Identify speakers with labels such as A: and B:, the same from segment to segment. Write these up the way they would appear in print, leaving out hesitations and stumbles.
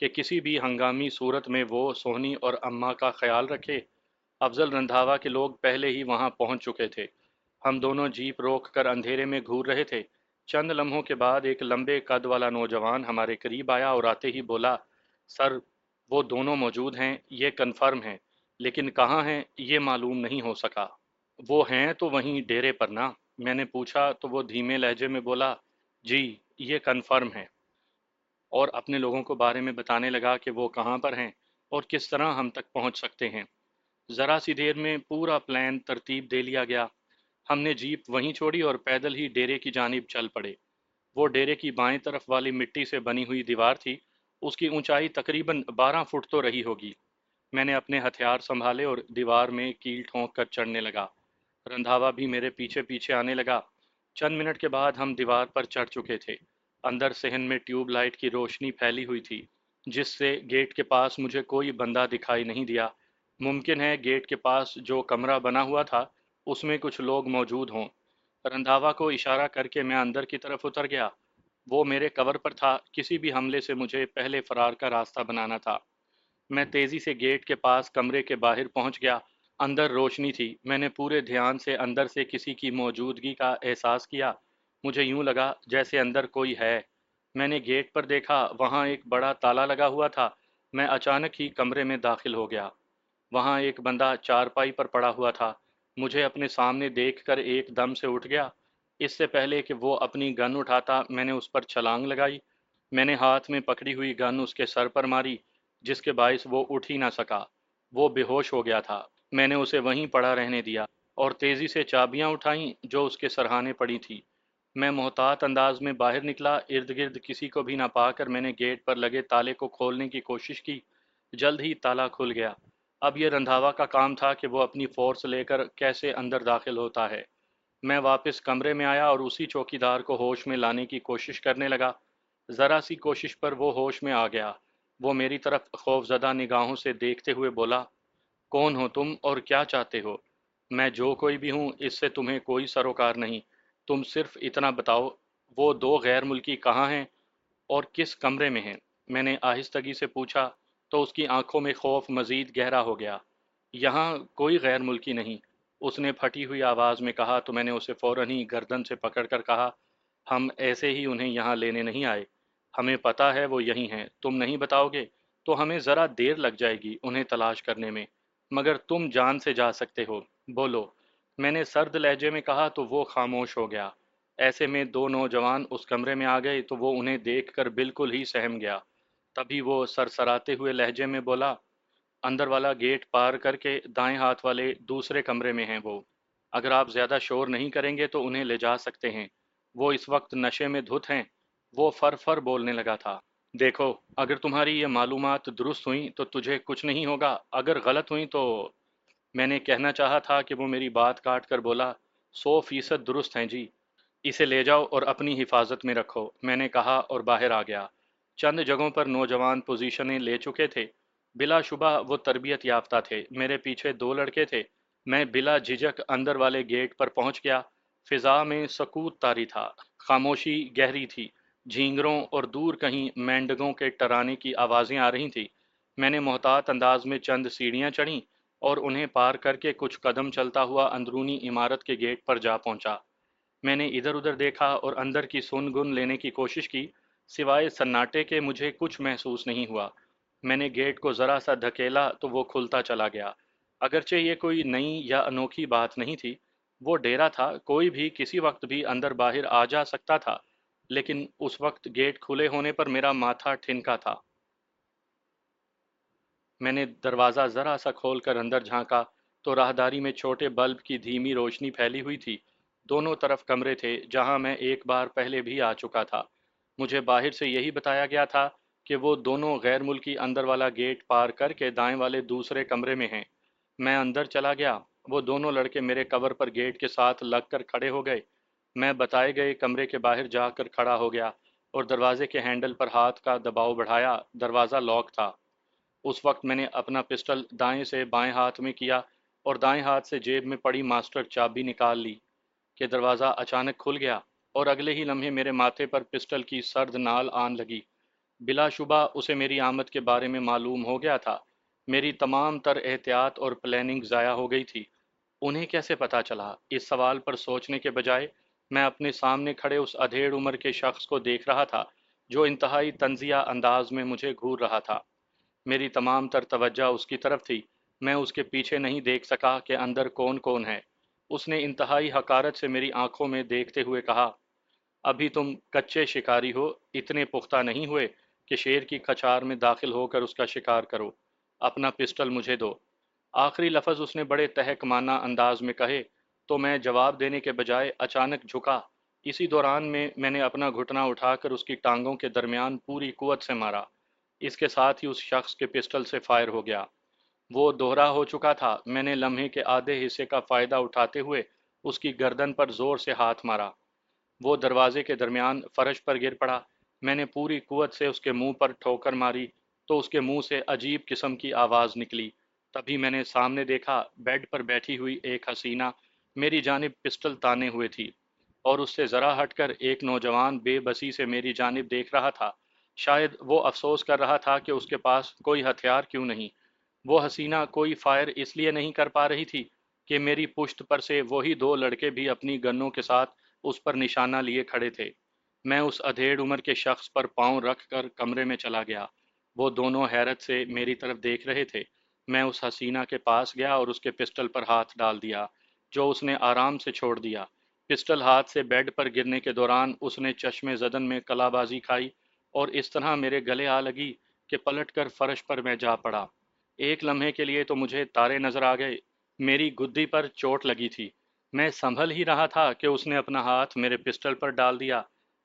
A: کہ کسی بھی ہنگامی صورت میں وہ سونی اور اماں کا خیال رکھے۔ افضل رندھاوا کے لوگ پہلے ہی وہاں پہنچ چکے تھے۔ ہم دونوں جیپ روک کر اندھیرے میں گھور رہے تھے۔ چند لمحوں کے بعد ایک لمبے قد والا نوجوان ہمارے قریب آیا اور آتے ہی بولا، سر، وہ دونوں موجود ہیں، یہ کنفرم ہے، لیکن کہاں ہیں یہ معلوم نہیں ہو سکا۔ وہ ہیں تو وہیں ڈیرے پر نا؟ میں نے پوچھا تو وہ دھیمے لہجے میں بولا، جی یہ کنفرم ہے، اور اپنے لوگوں کو بارے میں بتانے لگا کہ وہ کہاں پر ہیں اور کس طرح ہم تک پہنچ سکتے ہیں۔ ذرا سی دیر میں پورا پلان ترتیب دے لیا گیا۔ ہم نے جیپ وہیں چھوڑی اور پیدل ہی ڈیرے کی جانب چل پڑے۔ وہ ڈیرے کی بائیں طرف والی مٹی سے بنی ہوئی دیوار تھی۔ اس کی اونچائی تقریباً 12 فٹ تو رہی ہوگی۔ میں نے اپنے ہتھیار سنبھالے اور دیوار میں کیل ٹھونک کر چڑھنے لگا۔ رندھاوا بھی میرے پیچھے پیچھے آنے لگا۔ چند منٹ کے بعد ہم دیوار پر چڑھ چکے تھے۔ اندر صحن میں ٹیوب لائٹ کی روشنی پھیلی ہوئی تھی، جس سے گیٹ کے پاس مجھے کوئی بندہ دکھائی نہیں دیا۔ ممکن ہے گیٹ کے پاس جو کمرہ بنا ہوا تھا اس میں کچھ لوگ موجود ہوں۔ رندھاوا کو اشارہ کر کے میں اندر کی طرف اتر گیا۔ وہ میرے کور پر تھا، کسی بھی حملے سے مجھے پہلے فرار کا راستہ بنانا تھا۔ میں تیزی سے گیٹ کے پاس کمرے کے باہر پہنچ گیا۔ اندر روشنی تھی۔ میں نے پورے دھیان سے اندر سے کسی کی موجودگی کا احساس کیا۔ مجھے یوں لگا جیسے اندر کوئی ہے۔ میں نے گیٹ پر دیکھا، وہاں ایک بڑا تالا لگا ہوا تھا۔ میں اچانک ہی کمرے میں داخل ہو گیا۔ وہاں ایک بندہ چارپائی پر پڑا ہوا تھا۔ مجھے اپنے سامنے دیکھ کر ایک دم سے اٹھ گیا۔ اس سے پہلے کہ وہ اپنی گن اٹھاتا میں نے اس پر چھلانگ لگائی۔ میں نے ہاتھ میں پکڑی ہوئی گن اس کے سر پر ماری، جس کے باعث وہ اٹھ ہی نہ سکا۔ وہ بے ہوش ہو گیا تھا۔ میں نے اسے وہیں پڑا رہنے دیا اور تیزی سے چابیاں اٹھائیں جو اس کے سرہانے پڑی تھی۔ میں محتاط انداز میں باہر نکلا۔ ارد گرد کسی کو بھی نہ پا کر میں نے گیٹ پر لگے تالے کو کھولنے کی کوشش کی۔ جلد ہی تالا کھل گیا۔ اب یہ رندھاوا کا کام تھا کہ وہ اپنی فورس لے کر کیسے اندر داخل ہوتا ہے۔ میں واپس کمرے میں آیا اور اسی چوکیدار کو ہوش میں لانے کی کوشش کرنے لگا۔ ذرا سی کوشش پر وہ ہوش میں آ گیا۔ وہ میری طرف خوفزدہ نگاہوں سے دیکھتے ہوئے بولا، کون ہو تم اور کیا چاہتے ہو؟ میں جو کوئی بھی ہوں اس سے تمہیں کوئی سروکار نہیں۔ تم صرف اتنا بتاؤ، وہ دو غیر ملکی کہاں ہیں اور کس کمرے میں ہیں؟ میں نے آہستگی سے پوچھا تو اس کی آنکھوں میں خوف مزید گہرا ہو گیا۔ یہاں کوئی غیر ملکی نہیں، اس نے پھٹی ہوئی آواز میں کہا تو میں نے اسے فوراً ہی گردن سے پکڑ کر کہا، ہم ایسے ہی انہیں یہاں لینے نہیں آئے، ہمیں پتہ ہے وہ یہی ہیں، تم نہیں بتاؤ گے تو ہمیں ذرا دیر لگ جائے گی انہیں تلاش کرنے میں، مگر تم جان سے جا سکتے ہو، بولو۔ میں نے سرد لہجے میں کہا تو وہ خاموش ہو گیا۔ ایسے میں دو نوجوان اس کمرے میں آ گئے تو وہ انہیں دیکھ کر بالکل ہی سہم گیا۔ تبھی وہ سرسراتے ہوئے لہجے میں بولا، اندر والا گیٹ پار کر کے دائیں ہاتھ والے دوسرے کمرے میں ہیں وہ، اگر آپ زیادہ شور نہیں کریں گے تو انہیں لے جا سکتے ہیں، وہ اس وقت نشے میں دھت ہیں۔ وہ فر فر بولنے لگا تھا۔ دیکھو، اگر تمہاری یہ معلومات درست ہوئیں تو تجھے کچھ نہیں ہوگا، اگر غلط ہوئیں تو… میں نے کہنا چاہا تھا کہ وہ میری بات کاٹ کر بولا، 100% درست ہیں جی، اسے لے جاؤ اور اپنی حفاظت میں رکھو، میں نے کہا اور باہر آ گیا۔ چند جگہوں پر نوجوان پوزیشنیں لے چکے تھے۔ بلا شبہ وہ تربیت یافتہ تھے۔ میرے پیچھے دو لڑکے تھے۔ میں بلا جھجک اندر والے گیٹ پر پہنچ گیا۔ فضا میں سکوت طاری تھا، خاموشی گہری تھی۔ جھینگروں اور دور کہیں مینڈگوں کے ٹرانے کی آوازیں آ رہی تھیں۔ میں نے محتاط انداز میں چند سیڑھیاں چڑھیں اور انہیں پار کر کے کچھ قدم چلتا ہوا اندرونی عمارت کے گیٹ پر جا پہنچا۔ میں نے ادھر ادھر دیکھا اور اندر کی سن گن لینے کی کوشش کی، سوائے سناٹے کے مجھے کچھ محسوس نہیں ہوا۔ میں نے گیٹ کو ذرا سا دھکیلا تو وہ کھلتا چلا گیا۔ اگرچہ یہ کوئی نئی یا انوکھی بات نہیں تھی، وہ ڈیرا تھا، کوئی بھی کسی وقت بھی اندر باہر آ جا سکتا تھا، لیکن اس وقت گیٹ کھلے ہونے پر میرا ماتھا ٹھنکا تھا۔ میں نے دروازہ ذرا سا کھول کر اندر جھانکا تو راہداری میں چھوٹے بلب کی دھیمی روشنی پھیلی ہوئی تھی۔ دونوں طرف کمرے تھے جہاں میں ایک بار پہلے بھی آ چکا تھا۔ مجھے باہر سے یہی بتایا گیا تھا کہ وہ دونوں غیر ملکی اندر والا گیٹ پار کر کے دائیں والے دوسرے کمرے میں ہیں۔ میں اندر چلا گیا۔ وہ دونوں لڑکے میرے کور پر گیٹ کے ساتھ لگ کر کھڑے ہو گئے۔ میں بتائے گئے کمرے کے باہر جا کر کھڑا ہو گیا اور دروازے کے ہینڈل پر ہاتھ کا دباؤ بڑھایا۔ دروازہ لاک تھا۔ اس وقت میں نے اپنا پسٹل دائیں سے بائیں ہاتھ میں کیا اور دائیں ہاتھ سے جیب میں پڑی ماسٹر چابی نکال لی کہ دروازہ اچانک کھل گیا اور اگلے ہی لمحے میرے ماتھے پر پسٹل کی سرد نال آن لگی۔ بلا شبہ اسے میری آمد کے بارے میں معلوم ہو گیا تھا۔ میری تمام تر احتیاط اور پلاننگ ضائع ہو گئی تھی۔ انہیں کیسے پتا چلا؟ اس سوال پر سوچنے کے بجائے میں اپنے سامنے کھڑے اس ادھیڑ عمر کے شخص کو دیکھ رہا تھا جو انتہائی طنزیہ انداز میں مجھے گھور رہا تھا۔ میری تمام تر توجہ اس کی طرف تھی۔ میں اس کے پیچھے نہیں دیکھ سکا کہ اندر کون کون ہے۔ اس نے انتہائی حقارت سے میری آنکھوں میں دیکھتے ہوئے کہا، ابھی تم کچے شکاری ہو، اتنے پختہ نہیں ہوئے کہ شیر کی کچھار میں داخل ہو کر اس کا شکار کرو۔ اپنا پسٹل مجھے دو۔ آخری لفظ اس نے بڑے تہکمانہ انداز میں کہے تو میں جواب دینے کے بجائے اچانک جھکا۔ اسی دوران میں نے اپنا گھٹنا اٹھا کر اس کی ٹانگوں کے درمیان پوری قوت سے مارا۔ اس کے ساتھ ہی اس شخص کے پسٹل سے فائر ہو گیا۔ وہ دوہرا ہو چکا تھا۔ میں نے لمحے کے آدھے حصے کا فائدہ اٹھاتے ہوئے اس کی گردن پر زور سے ہاتھ مارا۔ وہ دروازے کے درمیان فرش پر گر پڑا۔ میں نے پوری قوت سے اس کے منہ پر ٹھوکر ماری تو اس کے منہ سے عجیب قسم کی آواز نکلی۔ تبھی میں نے سامنے دیکھا، بیڈ پر بیٹھی ہوئی ایک حسینہ میری جانب پسٹل تانے ہوئے تھی، اور اس سے ذرا ہٹ کر ایک نوجوان بے بسی سے میری جانب دیکھ رہا تھا۔ شاید وہ افسوس کر رہا تھا کہ اس کے پاس کوئی ہتھیار کیوں نہیں۔ وہ حسینہ کوئی فائر اس لیے نہیں کر پا رہی تھی کہ میری پشت پر سے وہی دو لڑکے بھی اپنی گنوں کے ساتھ اس پر نشانہ لیے کھڑے تھے۔ میں اس ادھیڑ عمر کے شخص پر پاؤں رکھ کر کمرے میں چلا گیا۔ وہ دونوں حیرت سے میری طرف دیکھ رہے تھے۔ میں اس حسینہ کے پاس گیا اور اس کے پسٹل پر ہاتھ ڈال دیا جو اس نے آرام سے چھوڑ دیا۔ پسٹل ہاتھ سے بیڈ پر گرنے کے دوران اس نے چشم زدن میں کلا بازی کھائی اور اس طرح میرے گلے آ لگی کہ پلٹ کر فرش پر میں جا پڑا۔ ایک لمحے کے لیے تو مجھے تارے نظر آ گئے۔ میری گدی پر چوٹ لگی تھی۔ میں سنبھل ہی رہا تھا کہ اس نے اپنا ہاتھ میرے پسٹل پر ڈال دیا۔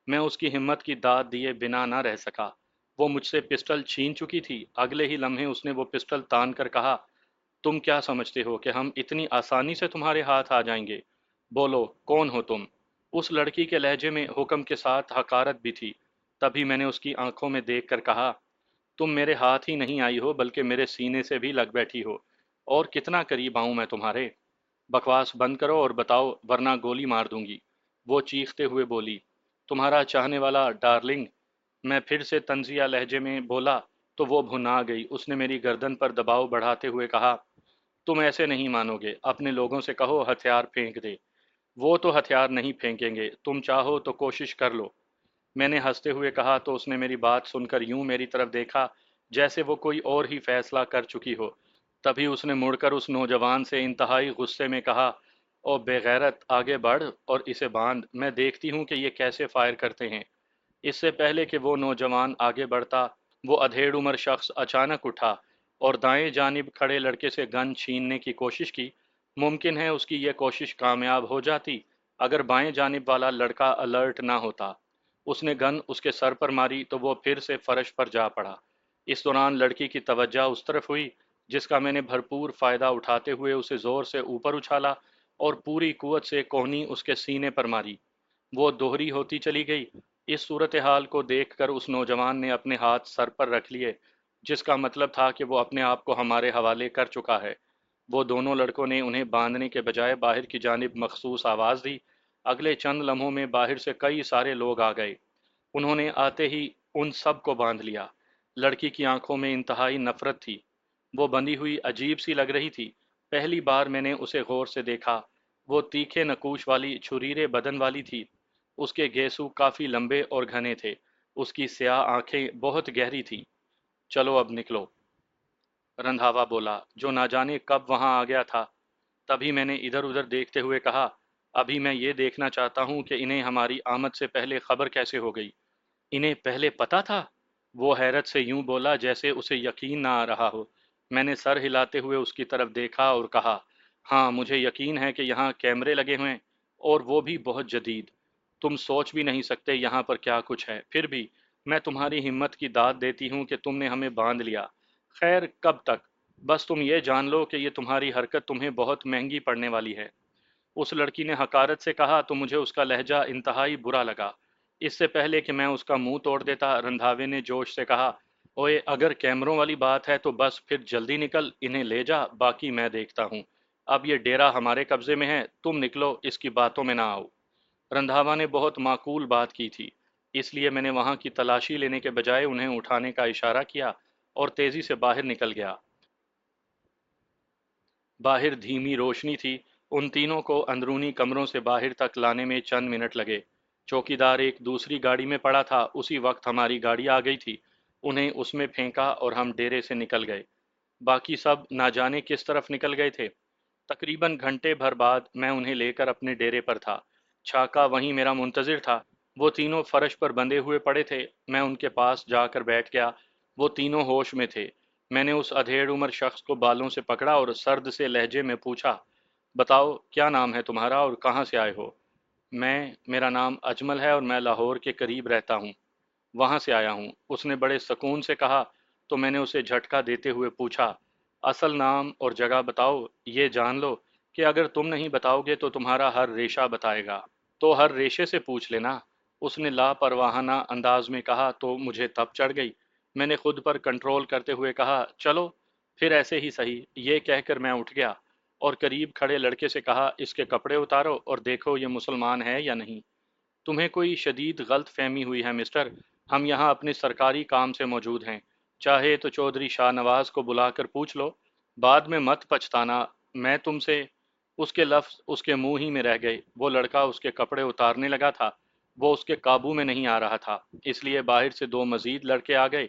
A: میں اس کی ہمت کی داد دیے بنا نہ رہ سکا۔ وہ مجھ سے پسٹل چھین چکی تھی۔ اگلے ہی لمحے اس نے وہ پسٹل تان کر کہا، تم کیا سمجھتے ہو کہ ہم اتنی آسانی سے تمہارے ہاتھ آ جائیں گے؟ بولو، کون ہو تم؟ اس لڑکی کے لہجے میں حکم کے ساتھ حقارت بھی تھی۔ تبھی میں نے اس کی آنکھوں میں دیکھ کر کہا، تم میرے ہاتھ ہی نہیں آئی ہو بلکہ میرے سینے سے بھی لگ بیٹھی ہو، اور کتنا قریب آؤں میں تمہارے؟ بکواس بند کرو اور بتاؤ ورنہ گولی مار دوں گی۔ وہ چیختے ہوئے بولی، تمہارا چاہنے والا ڈارلنگ۔ میں پھر سے طنزیہ لہجے میں بولا تو وہ بھنا گئی۔ اس نے میری گردن پر دباؤ بڑھاتے ہوئے کہا، تم ایسے نہیں مانو گے، اپنے لوگوں سے کہو ہتھیار پھینک دے۔ وہ تو ہتھیار نہیں پھینکیں گے، تم چاہو تو کوشش کر لو۔ میں نے ہنستے ہوئے کہا تو اس نے میری بات سن کر یوں میری طرف دیکھا جیسے وہ کوئی اور ہی فیصلہ کر چکی ہو۔ تبھی اس نے مڑ کر اس نوجوان سے انتہائی غصے میں کہا، او بے غیرت، آگے بڑھ اور اسے باندھ، میں دیکھتی ہوں کہ یہ کیسے فائر کرتے ہیں۔ اس سے پہلے کہ وہ نوجوان آگے بڑھتا، وہ ادھیڑ عمر شخص اچانک اٹھا اور دائیں جانب کھڑے لڑکے سے گن چھیننے کی کوشش کی۔ ممکن ہے اس کی یہ کوشش کامیاب ہو جاتی اگر بائیں جانب والا لڑکا الرٹ نہ ہوتا۔ اس نے گن اس کے سر پر ماری تو وہ پھر سے فرش پر جا پڑا۔ اس دوران لڑکی کی توجہ اس طرف ہوئی، جس کا میں نے بھرپور فائدہ اٹھاتے ہوئے اسے زور سے اوپر اچھالا اور پوری قوت سے کوہنی اس کے سینے پر ماری۔ وہ دوہری ہوتی چلی گئی۔ اس صورتحال کو دیکھ کر اس نوجوان نے اپنے ہاتھ سر پر رکھ لیے، جس کا مطلب تھا کہ وہ اپنے آپ کو ہمارے حوالے کر چکا ہے۔ وہ دونوں لڑکوں نے انہیں باندھنے کے بجائے باہر کی جانب مخصوص آواز دی۔ اگلے چند لمحوں میں باہر سے کئی سارے لوگ آ گئے۔ انہوں نے آتے ہی ان سب کو باندھ لیا۔ لڑکی کی آنکھوں میں انتہائی نفرت تھی۔ وہ بندھی ہوئی عجیب سی لگ رہی تھی۔ پہلی بار میں نے اسے غور سے دیکھا۔ وہ تیکھے نکوش والی چھریرے بدن والی تھی۔ اس کے گیسو کافی لمبے اور گھنے تھے۔ اس کی سیاہ آنکھیں بہت گہری تھیں۔ چلو اب نکلو، رندھاوا بولا، جو نہ جانے کب وہاں آ گیا تھا۔ تبھی میں نے ادھر ادھر دیکھتے ہوئے کہا، ابھی میں یہ دیکھنا چاہتا ہوں کہ انہیں ہماری آمد سے پہلے خبر کیسے ہو گئی۔ انہیں پہلے پتا تھا؟ وہ حیرت سے یوں بولا جیسے اسے یقین نہ آ رہا ہو۔ میں نے سر ہلاتے ہوئے اس کی طرف دیکھا اور کہا، ہاں مجھے یقین ہے کہ یہاں کیمرے لگے ہوئے ہیں، اور وہ بھی بہت جدید۔ تم سوچ بھی نہیں سکتے یہاں پر کیا کچھ ہے۔ پھر بھی میں تمہاری ہمت کی داد دیتی ہوں کہ تم نے ہمیں باندھ لیا۔ خیر کب تک؟ بس تم یہ جان لو کہ یہ تمہاری حرکت تمہیں بہت مہنگی پڑنے والی ہے۔ اس لڑکی نے حقارت سے کہا تو مجھے اس کا لہجہ انتہائی برا لگا۔ اس سے پہلے کہ میں اس کا منہ توڑ دیتا، رندھاوے نے جوش سے کہا، اوئے اگر کیمروں والی بات ہے تو بس پھر جلدی نکل، انہیں لے جا، باقی میں دیکھتا ہوں۔ اب یہ ڈیرا ہمارے قبضے میں ہے، تم نکلو، اس کی باتوں میں نہ آؤ۔ رندھاوا نے بہت معقول بات کی تھی۔ اس لیے میں نے وہاں کی تلاشی لینے کے بجائے انہیں اٹھانے کا اشارہ کیا اور تیزی سے باہر نکل گیا۔ باہر دھیمی روشنی تھی۔ ان تینوں کو اندرونی کمروں سے باہر تک لانے میں چند منٹ لگے۔ چوکیدار ایک دوسری گاڑی میں پڑا تھا، اسی وقت ہماری گاڑی آ گئی تھی، انہیں اس میں پھینکا اور ہم ڈیرے سے نکل گئے۔ باقی سب نہ جانے کس طرف نکل گئے تھے۔ تقریباً گھنٹے بھر بعد میں انہیں لے کر اپنے ڈیرے پر تھا۔ چھاکا وہیں میرا منتظر تھا۔ وہ تینوں فرش پر بندھے ہوئے پڑے تھے۔ میں ان کے پاس جا کر بیٹھ گیا۔ وہ تینوں ہوش میں تھے۔ میں نے اس ادھیڑ عمر شخص کو بالوں سے پکڑا اور سرد سے لہجے میں پوچھا، بتاؤ کیا نام ہے تمہارا اور کہاں سے آئے ہو؟ میرا نام اجمل ہے اور میں لاہور کے قریب رہتا ہوں، وہاں سے آیا ہوں، اس نے بڑے سکون سے کہا۔ تو میں نے اسے جھٹکا دیتے ہوئے پوچھا، اصل نام اور جگہ بتاؤ، یہ جان لو کہ اگر تم نہیں بتاؤ گے تو تمہارا ہر ریشہ بتائے گا۔ تو ہر ریشے سے پوچھ لینا، اس نے لاپرواہانہ انداز میں کہا تو مجھے تپ چڑھ گئی۔ میں نے خود پر کنٹرول کرتے ہوئے کہا، چلو پھر ایسے ہی صحیح۔ یہ کہہ کر میں اٹھ گیا اور قریب کھڑے لڑکے سے کہا، اس کے کپڑے اتارو اور دیکھو یہ مسلمان ہے یا نہیں۔ تمہیں کوئی شدید غلط فہمی ہوئی ہے مسٹر، ہم یہاں اپنے سرکاری کام سے موجود ہیں، چاہے تو چودھری شاہ نواز کو بلا کر پوچھ لو، بعد میں مت پچھتانا۔ میں تم سے اس کے لفظ اس کے منہ ہی میں رہ گئے۔ وہ لڑکا اس کے کپڑے اتارنے لگا تھا، وہ اس کے قابو میں نہیں آ رہا تھا، اس لیے باہر سے دو مزید لڑکے آ گئے۔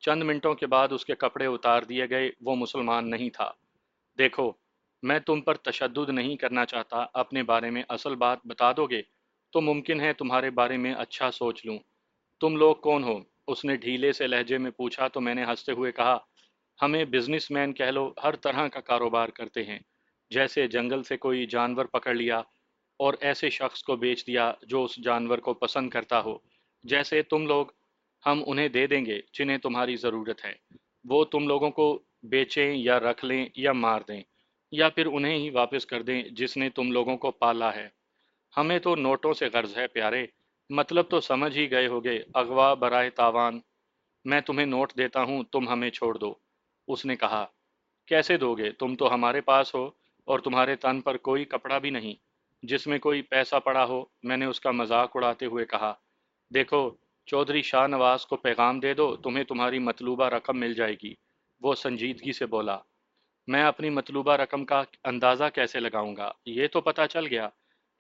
A: چند منٹوں کے بعد اس کے کپڑے اتار دیے گئے۔ وہ مسلمان نہیں تھا۔ دیکھو، میں تم پر تشدد نہیں کرنا چاہتا، اپنے بارے میں اصل بات بتا دو گے تو ممکن ہے تمہارے بارے میں اچھا سوچ لوں۔ تم لوگ کون ہو؟ اس نے ڈھیلے سے لہجے میں پوچھا تو میں نے ہنستے ہوئے کہا، ہمیں بزنس مین کہہ لو، ہر طرح کا کاروبار کرتے ہیں، جیسے جنگل سے کوئی جانور پکڑ لیا اور ایسے شخص کو بیچ دیا جو اس جانور کو پسند کرتا ہو، جیسے تم لوگ۔ ہم انہیں دے دیں گے جنہیں تمہاری ضرورت ہے، وہ تم لوگوں کو بیچیں یا رکھ لیں یا مار دیں، یا پھر انہیں ہی واپس کر دیں جس نے تم لوگوں کو پالا ہے۔ ہمیں تو نوٹوں سے غرض ہے پیارے، مطلب تو سمجھ ہی گئے ہوگے، اغوا برائے تاوان۔ میں تمہیں نوٹ دیتا ہوں، تم ہمیں چھوڑ دو۔ اس نے کہا، کیسے دو گے؟ تم تو ہمارے پاس ہو اور تمہارے تن پر کوئی کپڑا بھی نہیں جس میں کوئی پیسہ پڑا ہو۔ میں نے اس کا مذاق اڑاتے ہوئے کہا، دیکھو چودھری شاہ نواز کو پیغام دے دو، تمہیں تمہاری مطلوبہ رقم مل جائے گی۔ وہ سنجیدگی سے بولا، میں اپنی مطلوبہ رقم کا اندازہ کیسے لگاؤں گا؟ یہ تو پتہ چل گیا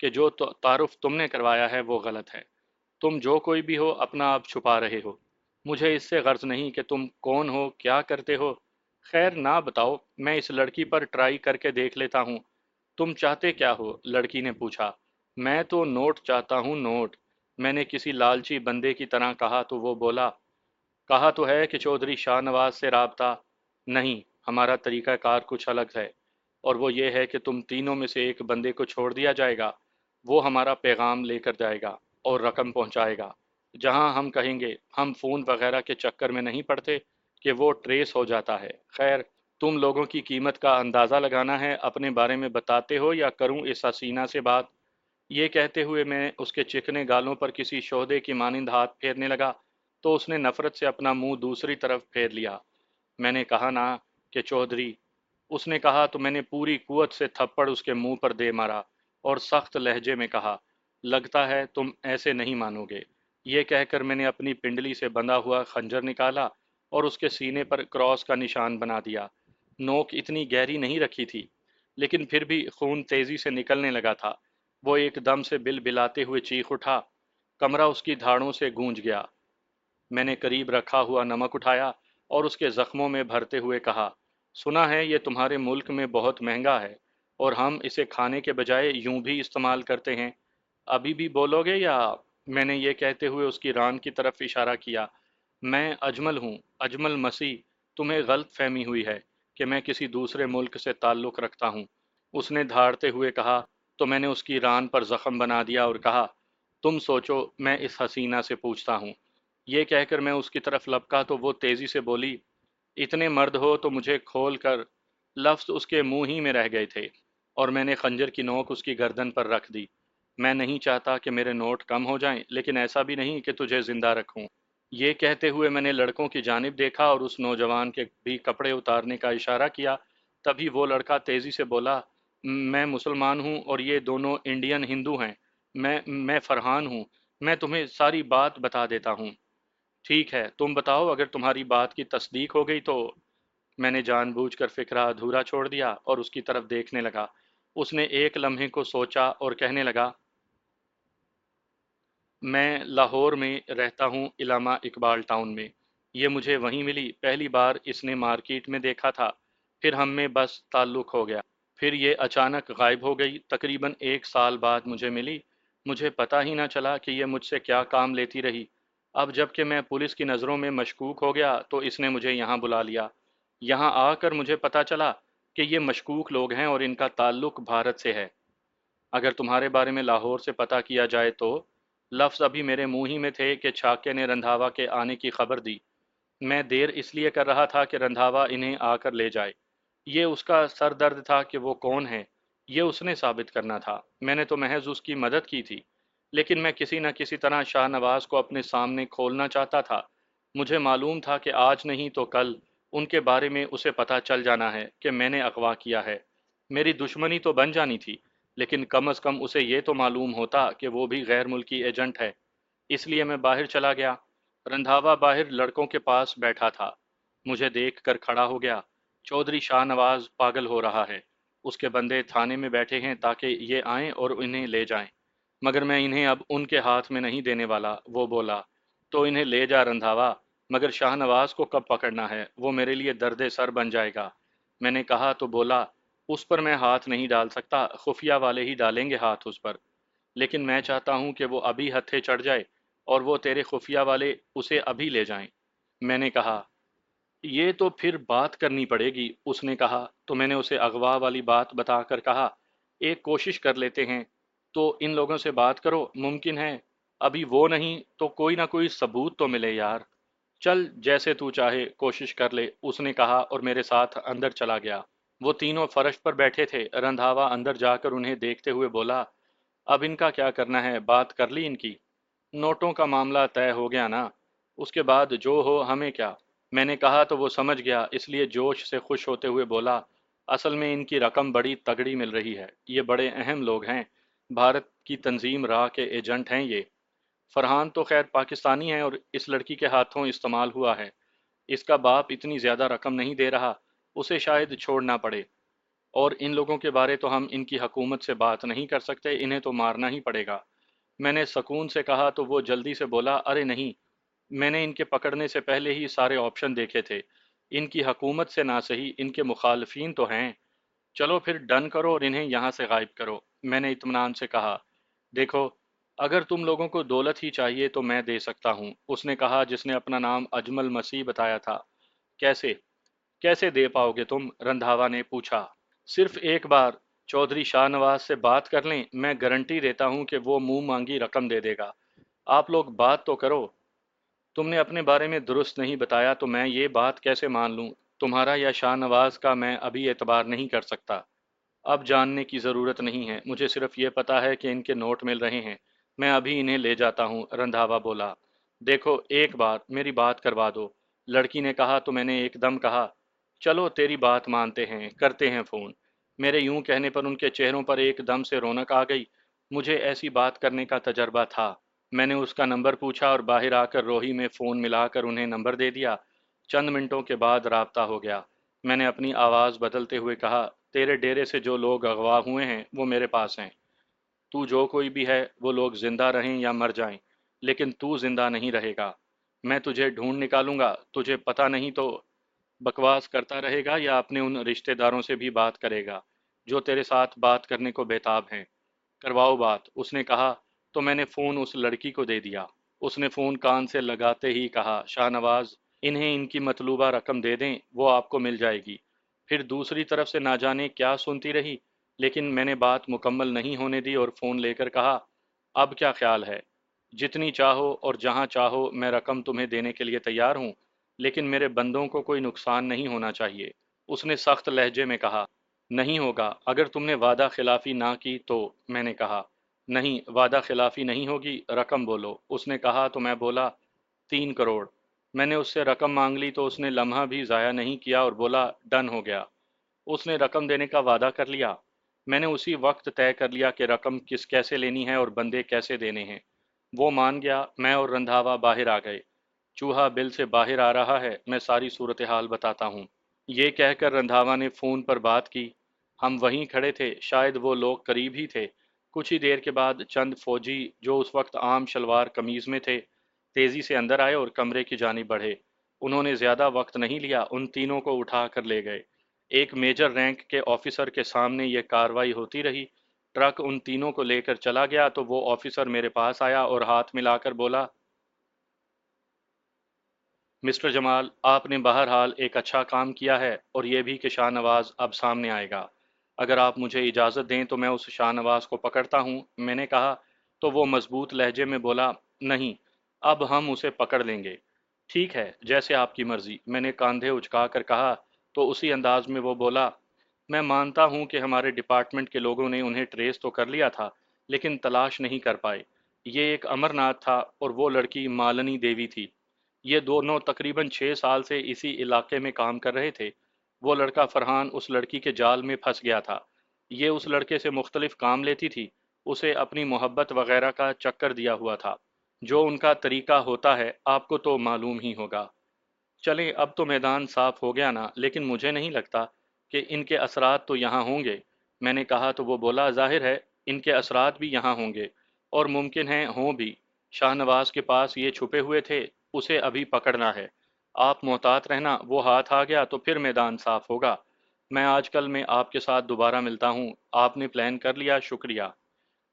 A: کہ جو تعارف تم نے کروایا ہے وہ غلط ہے۔ تم جو کوئی بھی ہو اپنا آپ چھپا رہے ہو، مجھے اس سے غرض نہیں کہ تم کون ہو، کیا کرتے ہو۔ خیر نہ بتاؤ، میں اس لڑکی پر ٹرائی کر کے دیکھ لیتا ہوں۔ تم چاہتے کیا ہو؟ لڑکی نے پوچھا۔ میں تو نوٹ چاہتا ہوں، نوٹ، میں نے کسی لالچی بندے کی طرح کہا تو وہ بولا، کہا تو ہے کہ چودھری شاہ نواز سے رابطہ نہیں، ہمارا طریقہ کار کچھ الگ ہے، اور وہ یہ ہے کہ تم تینوں میں سے ایک بندے کو چھوڑ دیا جائے گا، وہ ہمارا پیغام لے کر جائے گا اور رقم پہنچائے گا جہاں ہم کہیں گے۔ ہم فون وغیرہ کے چکر میں نہیں پڑتے کہ وہ ٹریس ہو جاتا ہے۔ خیر، تم لوگوں کی قیمت کا اندازہ لگانا ہے، اپنے بارے میں بتاتے ہو یا کروں اس حسینہ سے بات؟ یہ کہتے ہوئے میں اس کے چکنے گالوں پر کسی شہدے کی مانند ہاتھ پھیرنے لگا تو اس نے نفرت سے اپنا منہ دوسری طرف پھیر لیا۔ میں نے کہا نا کہ چودھری، اس نے کہا تو میں نے پوری قوت سے تھپڑ اس کے منہ پر دے مارا اور سخت لہجے میں کہا، لگتا ہے تم ایسے نہیں مانو گے۔ یہ کہہ کر میں نے اپنی پنڈلی سے بندھا ہوا خنجر نکالا اور اس کے سینے پر کراس کا نشان بنا دیا۔ نوک اتنی گہری نہیں رکھی تھی، لیکن پھر بھی خون تیزی سے نکلنے لگا تھا۔ وہ ایک دم سے بل بلاتے ہوئے چیخ اٹھا، کمرہ اس کی دھاڑوں سے گونج گیا۔ میں نے قریب رکھا ہوا نمک اٹھایا اور اس کے زخموں میں بھرتے ہوئے کہا، سنا ہے یہ تمہارے ملک میں بہت مہنگا ہے اور ہم اسے کھانے کے بجائے یوں بھی استعمال کرتے ہیں۔ ابھی بھی بولو گے یا؟ میں نے یہ کہتے ہوئے اس کی ران کی طرف اشارہ کیا۔ میں اجمل ہوں، اجمل مسیح۔ تمہیں غلط فہمی ہوئی ہے کہ میں کسی دوسرے ملک سے تعلق رکھتا ہوں، اس نے دھاڑتے ہوئے کہا۔ تو میں نے اس کی ران پر زخم بنا دیا اور کہا، تم سوچو میں اس حسینہ سے پوچھتا ہوں۔ یہ کہہ کر میں اس کی طرف لپکا تو وہ تیزی سے بولی، اتنے مرد ہو تو مجھے کھول کر۔ لفظ اس کے منہ ہی میں رہ گئے تھے اور میں نے خنجر کی نوک اس کی گردن پر رکھ دی۔ میں نہیں چاہتا کہ میرے نوٹ کم ہو جائیں، لیکن ایسا بھی نہیں کہ تجھے زندہ رکھوں۔ یہ کہتے ہوئے میں نے لڑکوں کی جانب دیکھا اور اس نوجوان کے بھی کپڑے اتارنے کا اشارہ کیا۔ تبھی وہ لڑکا تیزی سے بولا، میں مسلمان ہوں اور یہ دونوں انڈین ہندو ہیں۔ میں فرحان ہوں، میں تمہیں ساری بات بتا دیتا ہوں۔ ٹھیک ہے، تم بتاؤ، اگر تمہاری بات کی تصدیق ہو گئی تو۔ میں نے جان بوجھ کر فکرہ ادھورا چھوڑ دیا اور اس کی طرف دیکھنے لگا۔ اس نے ایک لمحے کو سوچا اور کہنے لگا، میں لاہور میں رہتا ہوں، علامہ اقبال ٹاؤن میں۔ یہ مجھے وہیں ملی، پہلی بار اس نے مارکیٹ میں دیکھا تھا، پھر ہم میں بس تعلق ہو گیا، پھر یہ اچانک غائب ہو گئی، تقریباً 1 سال بعد مجھے ملی۔ مجھے پتہ ہی نہ چلا کہ یہ مجھ سے کیا کام لیتی رہی۔ اب جب کہ میں پولیس کی نظروں میں مشکوک ہو گیا تو اس نے مجھے یہاں بلا لیا۔ یہاں آ کر مجھے پتہ چلا کہ یہ مشکوک لوگ ہیں اور ان کا تعلق بھارت سے ہے۔ اگر تمہارے بارے میں لاہور سے پتہ کیا جائے تو۔ لفظ ابھی میرے منہ ہی میں تھے کہ چھاکے نے رندھاوا کے آنے کی خبر دی۔ میں دیر اس لیے کر رہا تھا کہ رندھاوا انہیں آ کر لے جائے۔ یہ اس کا سر درد تھا کہ وہ کون ہے، یہ اس نے ثابت کرنا تھا۔ میں نے تو محض اس کی مدد کی تھی، لیکن میں کسی نہ کسی طرح شاہ نواز کو اپنے سامنے کھولنا چاہتا تھا۔ مجھے معلوم تھا کہ آج نہیں تو کل ان کے بارے میں اسے پتہ چل جانا ہے کہ میں نے اغوا کیا ہے۔ میری دشمنی تو بن جانی تھی، لیکن کم از کم اسے یہ تو معلوم ہوتا کہ وہ بھی غیر ملکی ایجنٹ ہے۔ اس لیے میں باہر چلا گیا۔ رندھاوا باہر لڑکوں کے پاس بیٹھا تھا، مجھے دیکھ کر کھڑا ہو گیا۔ چودھری شاہ نواز پاگل ہو رہا ہے، اس کے بندے تھانے میں بیٹھے ہیں تاکہ یہ آئیں اور انہیں لے جائیں، مگر میں انہیں اب ان کے ہاتھ میں نہیں دینے والا۔ وہ بولا، تو انہیں لے جا رندھاوا، مگر شاہ نواز کو کب پکڑنا ہے؟ وہ میرے لیے درد سر بن جائے گا۔ میں نے کہا تو بولا، اس پر میں ہاتھ نہیں ڈال سکتا، خفیہ والے ہی ڈالیں گے ہاتھ اس پر، لیکن میں چاہتا ہوں کہ وہ ابھی ہتھے چڑھ جائے اور وہ تیرے خفیہ والے اسے ابھی لے جائیں۔ میں نے کہا، یہ تو پھر بات کرنی پڑے گی۔ اس نے کہا تو میں نے اسے اغوا والی بات بتا کر کہا، ایک کوشش کر لیتے ہیں، تو ان لوگوں سے بات کرو، ممکن ہے ابھی وہ نہیں تو کوئی نہ کوئی ثبوت تو ملے یار۔ چل جیسے تو چاہے، کوشش کر لے، اس نے کہا اور میرے ساتھ اندر چلا گیا۔ وہ تینوں فرش پر بیٹھے تھے۔ رندھاوا اندر جا کر انہیں دیکھتے ہوئے بولا، اب ان کا کیا کرنا ہے؟ بات کر لی ان کی؟ نوٹوں کا معاملہ طے ہو گیا نا، اس کے بعد جو ہو ہمیں کیا؟ میں نے کہا تو وہ سمجھ گیا، اس لیے جوش سے خوش ہوتے ہوئے بولا، اصل میں ان کی رقم بڑی تگڑی مل رہی ہے، یہ بڑے اہم لوگ ہیں، بھارت کی تنظیم راہ کے ایجنٹ ہیں یہ۔ فرحان تو خیر پاکستانی ہے اور اس لڑکی کے ہاتھوں استعمال ہوا ہے۔ اس کا باپ اتنی زیادہ رقم نہیں دے رہا، اسے شاید چھوڑنا پڑے، اور ان لوگوں کے بارے تو ہم ان کی حکومت سے بات نہیں کر سکتے، انہیں تو مارنا ہی پڑے گا۔ میں نے سکون سے کہا تو وہ جلدی سے بولا، ارے نہیں، میں نے ان کے پکڑنے سے پہلے ہی سارے آپشن دیکھے تھے، ان کی حکومت سے نہ صحیح ان کے مخالفین تو ہیں۔ چلو پھر ڈن کرو اور انہیں یہاں سے غائب کرو۔ میں نے اطمینان سے کہا، دیکھو، اگر تم لوگوں کو دولت ہی چاہیے تو میں دے سکتا ہوں، اس نے کہا جس نے اپنا نام اجمل مسیح بتایا تھا۔ کیسے کیسے دے پاؤ گے تم؟ رندھاوا نے پوچھا۔ صرف ایک بار چودھری شاہ نواز سے بات کر لیں، میں گارنٹی دیتا ہوں کہ وہ منہ مانگی رقم دے دے گا۔ آپ لوگ بات تو کرو۔ تم نے اپنے بارے میں درست نہیں بتایا تو میں یہ بات کیسے مان لوں؟ تمہارا یا شاہ نواز کا میں ابھی اعتبار نہیں کر سکتا۔ اب جاننے کی ضرورت نہیں ہے، مجھے صرف یہ پتا ہے کہ ان کے نوٹ مل رہے ہیں، میں ابھی انہیں لے جاتا ہوں۔ رندھاوا بولا، دیکھو ایک بار میری بات کروا دو۔ لڑکی نے کہا تو میں نے ایک دم کہا، چلو تیری بات مانتے ہیں، کرتے ہیں فون۔ میرے یوں کہنے پر ان کے چہروں پر ایک دم سے رونق آ گئی۔ مجھے ایسی بات کرنے کا تجربہ تھا۔ میں نے اس کا نمبر پوچھا اور باہر آ کر روہی میں فون ملا کر انہیں نمبر دے دیا۔ چند منٹوں کے بعد رابطہ ہو گیا۔ میں نے اپنی آواز بدلتے ہوئے کہا، تیرے ڈیرے سے جو لوگ اغوا ہوئے ہیں وہ میرے پاس ہیں۔ تو جو کوئی بھی ہے، وہ لوگ زندہ رہیں یا مر جائیں، لیکن تو زندہ نہیں رہے گا۔ میں تجھے ڈھونڈ نکالوں گا، تجھے پتہ نہیں تو بکواس کرتا رہے گا یا اپنے ان رشتہ داروں سے بھی بات کرے گا جو تیرے ساتھ بات کرنے کو بےتاب ہیں۔ کرواؤ بات، اس نے کہا تو میں نے فون اس لڑکی کو دے دیا۔ اس نے فون کان سے لگاتے ہی کہا، شاہ نواز، انہیں ان کی مطلوبہ رقم دے دیں، وہ آپ کو مل جائے گی۔ پھر دوسری طرف سے نہ جانے کیا سنتی رہی، لیکن میں نے بات مکمل نہیں ہونے دی اور فون لے کر کہا، اب کیا خیال ہے؟ جتنی چاہو اور جہاں چاہو میں رقم تمہیں دینے کے لیے تیار ہوں، لیکن میرے بندوں کو کوئی نقصان نہیں ہونا چاہیے۔ اس نے سخت لہجے میں کہا، نہیں ہوگا اگر تم نے وعدہ خلافی نہ کی تو۔ میں نے کہا، نہیں، وعدہ خلافی نہیں ہوگی، رقم بولو۔ اس نے کہا تو میں بولا، 3 کروڑ۔ میں نے اس سے رقم مانگ لی تو اس نے لمحہ بھی ضائع نہیں کیا اور بولا، ڈن ہو گیا۔ اس نے رقم دینے کا وعدہ کر لیا۔ میں نے اسی وقت طے کر لیا کہ رقم کیسے لینی ہے اور بندے کیسے دینے ہیں۔ وہ مان گیا۔ میں اور رندھاوا باہر آ گئے۔ چوہا بل سے باہر آ رہا ہے، میں ساری صورتحال بتاتا ہوں۔ یہ کہہ کر رندھاوا نے فون پر بات کی۔ ہم وہیں کھڑے تھے، شاید وہ لوگ قریب ہی تھے۔ کچھ ہی دیر کے بعد چند فوجی جو اس وقت عام شلوار قمیض میں تھے تیزی سے اندر آئے اور کمرے کی جانب بڑھے۔ انہوں نے زیادہ وقت نہیں لیا، ان تینوں کو اٹھا کر لے گئے۔ ایک میجر رینک کے آفیسر کے سامنے یہ کاروائی ہوتی رہی۔ ٹرک ان تینوں کو لے کر چلا گیا تو وہ آفیسر میرے پاس آیا اور ہاتھ ملا کر بولا، مسٹر جمال، آپ نے بہرحال ایک اچھا کام کیا ہے، اور یہ بھی کہ شاہ نواز اب سامنے آئے گا۔ اگر آپ مجھے اجازت دیں تو میں اس شاہ نواز کو پکڑتا ہوں، میں نے کہا۔ تو وہ مضبوط لہجے میں بولا، نہیں، اب ہم اسے پکڑ لیں گے۔ ٹھیک ہے، جیسے آپ کی مرضی، میں نے کاندھے اچکا کر کہا۔ تو اسی انداز میں وہ بولا، میں مانتا ہوں کہ ہمارے ڈپارٹمنٹ کے لوگوں نے انہیں ٹریس تو کر لیا تھا، لیکن تلاش نہیں کر پائے۔ یہ ایک امر ناتھ تھا اور وہ لڑکی مالنی دیوی تھی۔ یہ دونوں تقریباً 6 سال سے اسی علاقے میں کام کر رہے تھے۔ وہ لڑکا فرحان اس لڑکی کے جال میں پھنس گیا تھا۔ یہ اس لڑکے سے مختلف کام لیتی تھی، اسے اپنی محبت وغیرہ کا چکر دیا ہوا تھا۔ جو ان کا طریقہ ہوتا ہے آپ کو تو معلوم ہی ہوگا۔ چلیں، اب تو میدان صاف ہو گیا نا، لیکن مجھے نہیں لگتا کہ ان کے اثرات تو یہاں ہوں گے۔ میں نے کہا تو وہ بولا، ظاہر ہے ان کے اثرات بھی یہاں ہوں گے، اور ممکن ہے ہوں بھی۔ شاہ نواز کے پاس یہ چھپے ہوئے تھے، اسے ابھی پکڑنا ہے۔ آپ محتاط رہنا، وہ ہاتھ آ گیا تو پھر میدان صاف ہوگا۔ میں آج کل میں آپ کے ساتھ دوبارہ ملتا ہوں۔ آپ نے پلان کر لیا، شکریہ۔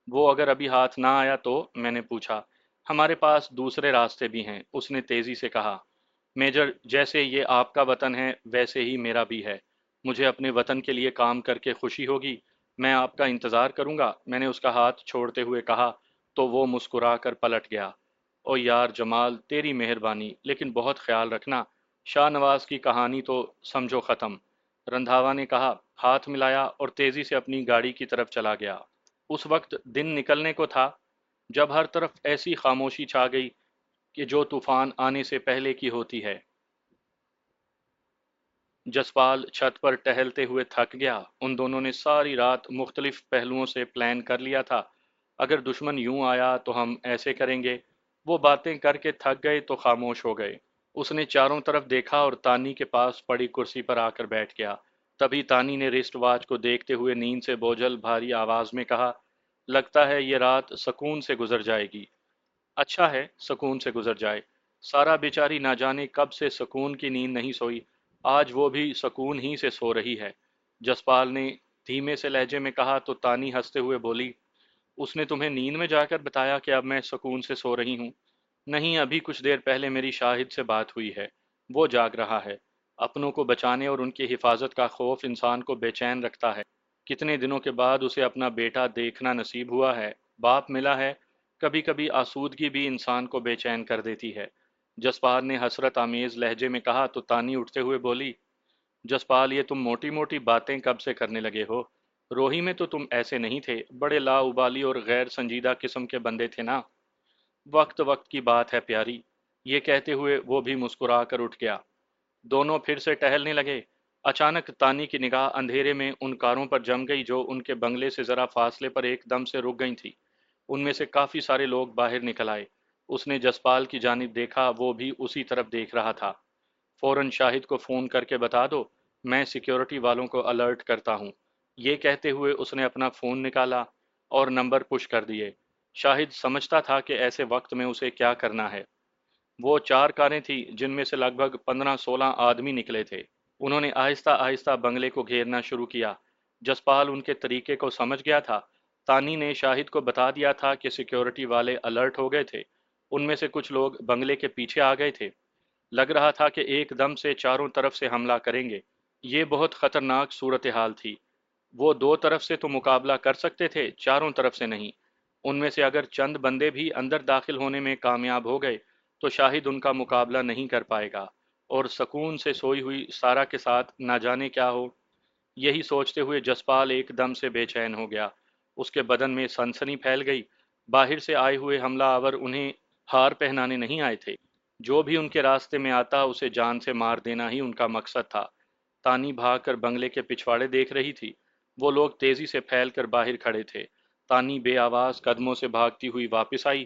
A: وہ اگر ابھی ہاتھ نہ آیا تو؟ میں نے پوچھا۔ ہمارے پاس دوسرے راستے بھی ہیں، اس نے تیزی سے کہا۔ میجر، جیسے یہ آپ کا وطن ہے ویسے ہی میرا بھی ہے۔ مجھے اپنے وطن کے لیے کام کر کے خوشی ہوگی۔ میں آپ کا انتظار کروں گا، میں نے اس کا ہاتھ چھوڑتے ہوئے کہا۔ تو وہ مسکرا کر پلٹ گیا۔ او یار جمال، تیری مہربانی، لیکن بہت خیال رکھنا۔ شاہ نواز کی کہانی تو سمجھو ختم، رندھاوا نے کہا، ہاتھ ملایا اور تیزی سے اپنی گاڑی کی طرف چلا گیا۔ اس وقت دن نکلنے کو تھا جب ہر طرف ایسی خاموشی چھا گئی کہ جو طوفان آنے سے پہلے کی ہوتی ہے۔ جسپال چھت پر ٹہلتے ہوئے تھک گیا۔ ان دونوں نے ساری رات مختلف پہلوؤں سے پلان کر لیا تھا۔ اگر دشمن یوں آیا تو ہم ایسے کریں گے۔ وہ باتیں کر کے تھک گئے تو خاموش ہو گئے۔ اس نے چاروں طرف دیکھا اور تانی کے پاس پڑی کرسی پر آ کر بیٹھ گیا۔ تبھی تانی نے رسٹ واچ کو دیکھتے ہوئے نیند سے بوجھل بھاری آواز میں کہا، لگتا ہے یہ رات سکون سے گزر جائے گی۔ اچھا ہے سکون سے گزر جائے۔ سارا بیچاری نہ جانے کب سے سکون کی نیند نہیں سوئی، آج وہ بھی سکون ہی سے سو رہی ہے۔ جسپال نے دھیمے سے لہجے میں کہا تو تانی ہنستے ہوئے بولی، اس نے تمہیں نیند میں جا کر بتایا کہ اب میں سکون سے سو رہی ہوں؟ نہیں، ابھی کچھ دیر پہلے میری شاہد سے بات ہوئی ہے، وہ جاگ رہا ہے۔ اپنوں کو بچانے اور ان کی حفاظت کا خوف انسان کو بے چین رکھتا ہے۔ کتنے دنوں کے بعد اسے اپنا بیٹا دیکھنا نصیب ہوا ہے، باپ ملا ہے۔ کبھی کبھی آسودگی بھی انسان کو بے چین کر دیتی ہے۔ جسپال نے حسرت آمیز لہجے میں کہا تو تانی اٹھتے ہوئے بولی، جسپال، یہ تم موٹی موٹی باتیں کب سے کرنے لگے ہو؟ روہی میں تو تم ایسے نہیں تھے، بڑے لا ابالی اور غیر سنجیدہ قسم کے بندے تھے نا۔ وقت وقت کی بات ہے پیاری۔ یہ کہتے ہوئے وہ بھی مسکرا کر اٹھ گیا۔ دونوں پھر سے ٹہلنے لگے۔ اچانک تانی کی نگاہ اندھیرے میں ان کاروں پر جم گئی جو ان کے بنگلے سے ذرا فاصلے پر ایک دم سے رک گئی تھی۔ ان میں سے کافی سارے لوگ باہر نکل آئے۔ اس نے جسپال کی جانب دیکھا، وہ بھی اسی طرف دیکھ رہا تھا۔ فوراً شاہد کو فون کر کے بتا دو، میں سیکیورٹی والوں کو الرٹ کرتا ہوں۔ یہ کہتے ہوئے اس نے اپنا فون نکالا اور نمبر پش کر دیے۔ شاہد سمجھتا تھا کہ ایسے وقت میں اسے کیا کرنا ہے۔ وہ 4 کاریں تھیں جن میں سے لگ بھگ 15-16 آدمی نکلے تھے۔ انہوں نے آہستہ آہستہ بنگلے کو گھیرنا شروع کیا۔ جسپال ان کے طریقے کو سمجھ گیا تھا۔ تانی نے شاہد کو بتا دیا تھا کہ سیکیورٹی والے الرٹ ہو گئے تھے۔ ان میں سے کچھ لوگ بنگلے کے پیچھے آ گئے تھے۔ لگ رہا تھا کہ ایک دم سے چاروں طرف سے حملہ کریں گے۔ یہ بہت خطرناک صورتحال تھی۔ وہ 2 طرف سے تو مقابلہ کر سکتے تھے، چاروں طرف سے نہیں۔ ان میں سے اگر چند بندے بھی اندر داخل ہونے میں کامیاب ہو گئے تو شاہد ان کا مقابلہ نہیں کر پائے گا، اور سکون سے سوئی ہوئی سارا کے ساتھ نہ جانے کیا ہو۔ یہی سوچتے ہوئے جسپال ایک دم سے بے چین ہو گیا۔ اس کے بدن میں سنسنی پھیل گئی۔ باہر سے آئے ہوئے حملہ آور انہیں ہار پہنانے نہیں آئے تھے۔ جو بھی ان کے راستے میں آتا اسے جان سے مار دینا ہی ان کا مقصد تھا۔ تانی بھاگ کر بنگلے کے پچھواڑے دیکھ رہی تھی۔ وہ لوگ تیزی سے پھیل کر باہر کھڑے تھے۔ تانی بے آواز قدموں سے بھاگتی ہوئی واپس آئی۔